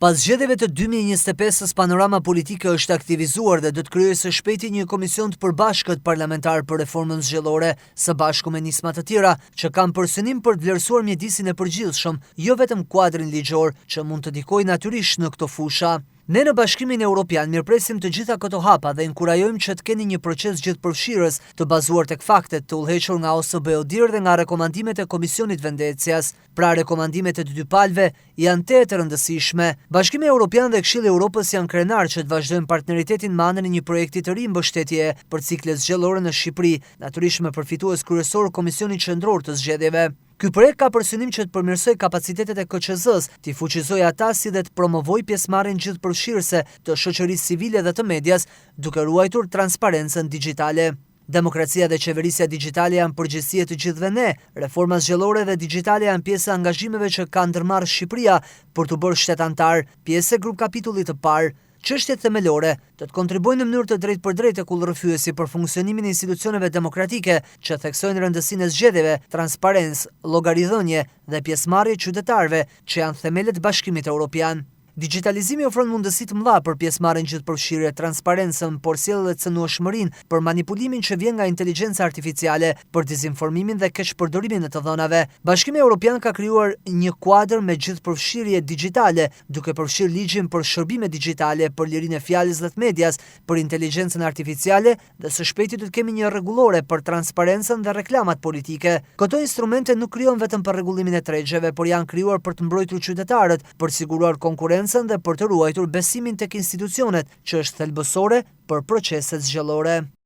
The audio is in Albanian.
Pas zgjedhjeve të 2025-s, panorama politike është aktivizuar dhe do të kryejë së shpejti një komision të përbashkët parlamentar për reformën zgjedhore, së bashku me nisma të tjera që kanë për synim për të vlerësuar mjedisin e përgjithshëm, jo vetëm kuadrin ligjor që mund të ndikojë natyrisht në këto fusha. Ne në Bashkimin Evropian mirëpresim të gjitha këto hapa dhe inkurajojmë që të keni një proces gjithëpërfshirës të bazuar tek faktet, të udhëhequr nga OSBE-ODIHR dhe nga rekomandimet e Komisionit Venecias. Pra rekomandimet e të dy palëve janë të rëndësishme. Bashkimi Evropian dhe Këshilli i Evropës janë krenar që të vazhdojmë partneritetin me anën e një projekti të ri mbështetje për ciklet zgjedhore në Shqipëri, natyrisht me përfitues kryesor Komisionit Qendror të Zgjedhjeve. Ky projekt ka për synim që të përmirësoj kapacitetet e KQZ-s, të fuqizojë ata si dhe të promovojë pjesëmarrjen gjithëpërfshirëse të shoqërisë civile dhe të medias, duke ruajtur transparencën digjitale. Demokracia dhe qeverisja digjitale janë përgjegjësi e të gjithëve ne. Reforma zgjedhore dhe digjitale janë pjesë e angazhimeve që ka ndërmarrë Shqipëria për të bërë shtet antar, pjesë e grup kapitullit të parë. Çështjet themelore të kontribojnë në mënyrë të drejtpërdrejtë kullërrëfyesi për funksionimin e institucioneve demokratike që theksojnë rëndësinë e zgjedhjeve, transparencë, llogaridhënie dhe pjesëmarrje qytetarëve që janë themelët e Bashkimit Evropian. Digitalizimi ofron mundësi të mëdha për pjesëmarrjen gjithëpërfshirë, transparencën, por sjell edhe cënueshmërinë për manipulimin që vjen nga inteligjenca artificiale, për dezinformimin dhe keqpërdorimin e të dhënave. Bashkimi Evropian ka krijuar një kuadër me gjithëpërfshirje digjitale, duke përfshirë ligjin për shërbime digjitale, për lirinë e fjalës dhe të medias, për inteligjencën artificiale dhe së shpejti do të kemi një rregullore për transparencën dhe reklamat politike. Këto instrumente nuk krijohen vetëm për rregullimin e tregjeve, por janë krijuar për të mbrojtur qytetarët, për siguruar konkurrencën dhe për të ruajtur besimin tek institucionet, që është thelbësore për proceset zgjedhore.